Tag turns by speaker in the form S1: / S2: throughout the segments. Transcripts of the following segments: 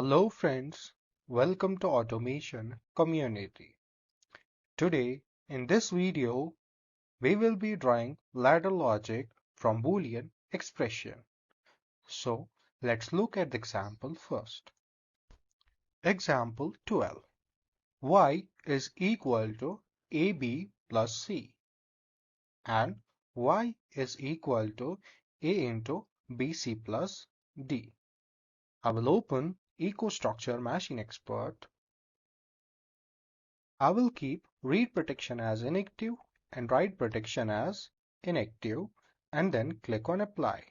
S1: Hello friends, welcome to Automation Community. Today in this video we will be drawing ladder logic from Boolean expression. So let's look at the example first. Example 12. Y is equal to AB plus C and Y is equal to A into BC plus D. I will open EcoStructure Machine Expert. I will keep read protection as inactive and write protection as inactive and then click on apply.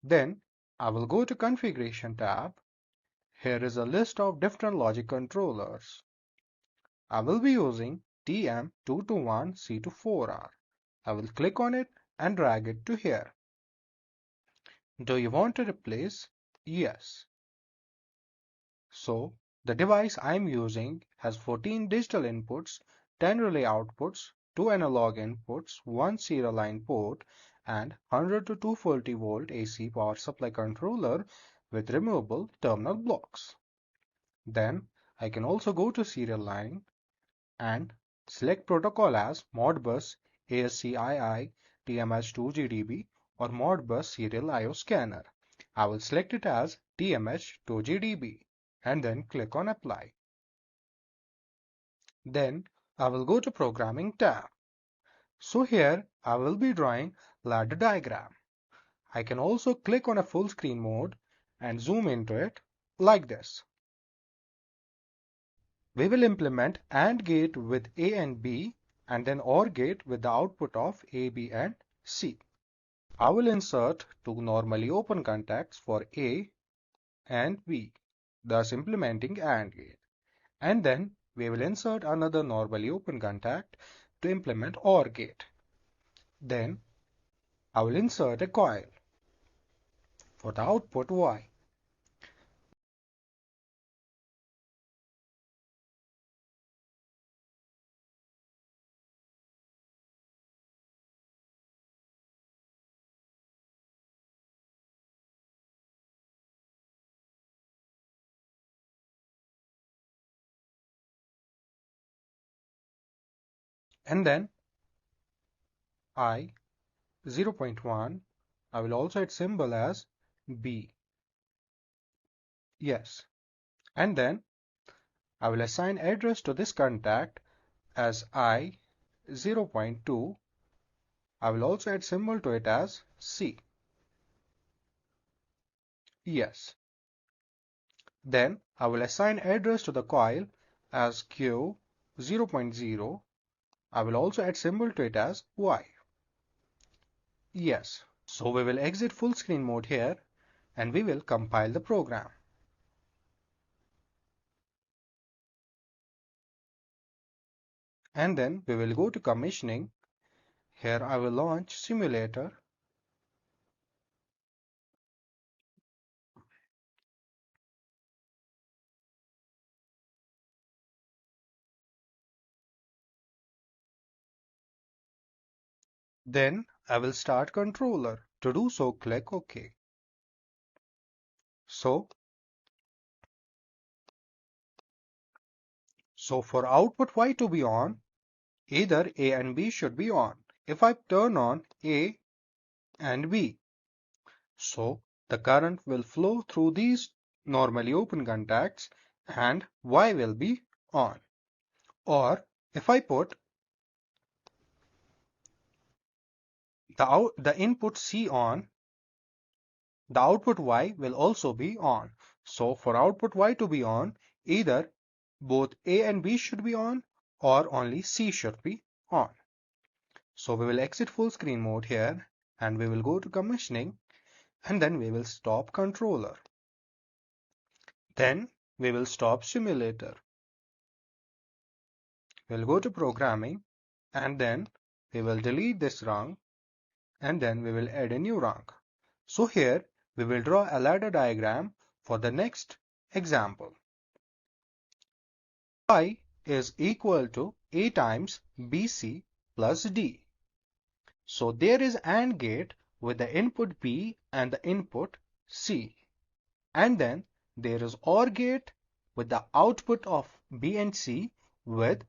S1: Then I will go to configuration tab. Here is a list of different logic controllers. I will be using TM221C24R. I will click on it and drag it to here. Do you want to replace? Yes. So the device I am using has 14 digital inputs, 10 relay outputs, 2 analog inputs, 1 serial line port, and 100 to 240 volt AC power supply controller with removable terminal blocks. Then I can also go to serial line and select protocol as Modbus ASCII TMH2GDB or Modbus Serial IO Scanner. I will select it as TMH2GDB and then click on apply. Then I will go to programming tab. So here I will be drawing ladder diagram. I can also click on a full screen mode and zoom into it like this. We will implement AND gate with A and B and then OR gate with the output of A, B and C. I will insert two normally open contacts for A and B, thus implementing AND gate. And then we will insert another normally open contact to implement OR gate. Then I will insert a coil for the output Y. And then I 0.1, I will also add symbol as B. Yes. And then I will assign address to this contact as I 0.2. I will also add symbol to it as C. Yes. Then I will assign address to the coil as Q 0.0. I will also add symbol to it as Y. Yes. So we will exit full screen mode here and we will compile the program. And then we will go to commissioning. Here I will launch simulator. Then I will start controller. To do so, click OK. So for output Y to be on, either A and B should be on. If I turn on A and B, so the current will flow through these normally open contacts and Y will be on. Or if I put the input C on, the output Y will also be on. So for output Y to be on, either both A and B should be on or only C should be on. So we will exit full screen mode here and we will go to commissioning and then we will stop controller. Then we will stop simulator. We'll go to programming and then we will delete this rung and then we will add a new rung. So here we will draw a ladder diagram for the next example. Y is equal to A times BC plus D. So there is AND gate with the input B and the input C. And then there is OR gate with the output of B and C with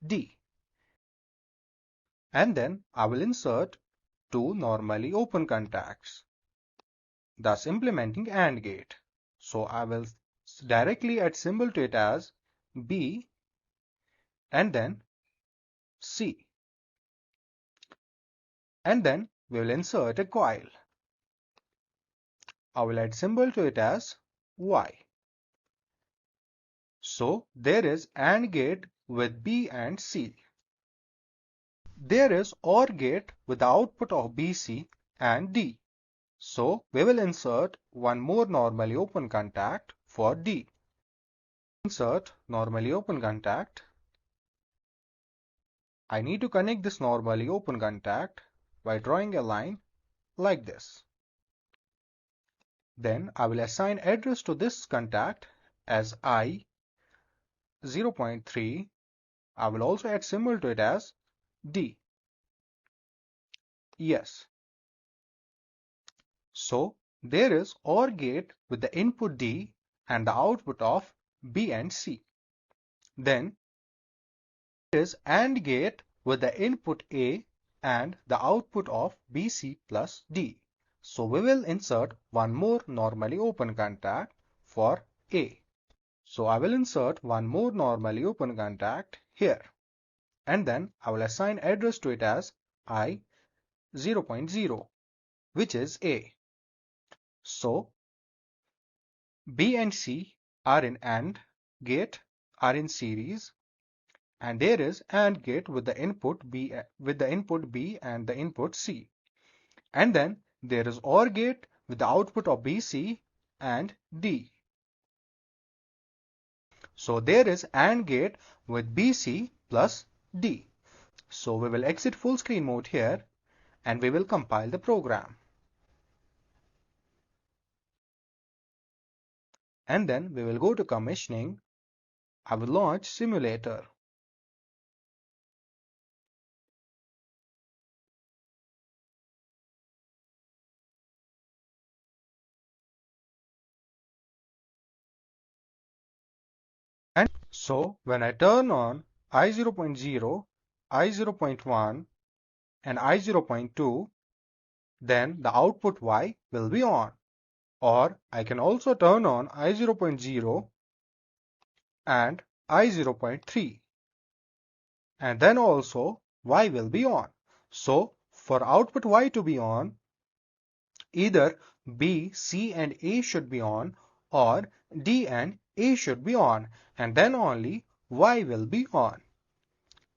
S1: D. And then I will insert two normally open contacts, thus implementing AND gate. So I will directly add symbol to it as B and then C. And then we will insert a coil. I will add symbol to it as Y. So there is AND gate with B and C. There is OR gate with the output of BC and D. So we will insert one more normally open contact for D. Insert normally open contact. I need to connect this normally open contact by drawing a line like this. Then I will assign address to this contact as I 0.3. I will also add symbol to it as D. Yes. So there is OR gate with the input D and the output of B and C. Then there is AND gate with the input A and the output of BC plus D. So we will insert one more normally open contact for A. So I will insert one more normally open contact here. And then I will assign address to it as I 0.0, which is A. So B and C are in AND gate, are in series, and there is AND gate with the input B and the input C. And then there is OR gate with the output of BC and D. So there is AND gate with BC plus D. So we will exit full screen mode here and we will compile the program. And then we will go to commissioning. I will launch simulator. And so when I turn on I0.0, I0.1 and I0.2, then the output Y will be on. Or I can also turn on I0.0 and I0.3, and then also Y will be on. So for output Y to be on, either B, C and A should be on, or D and A should be on, and then only Y will be on.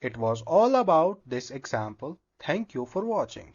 S1: It was all about this example. Thank you for watching.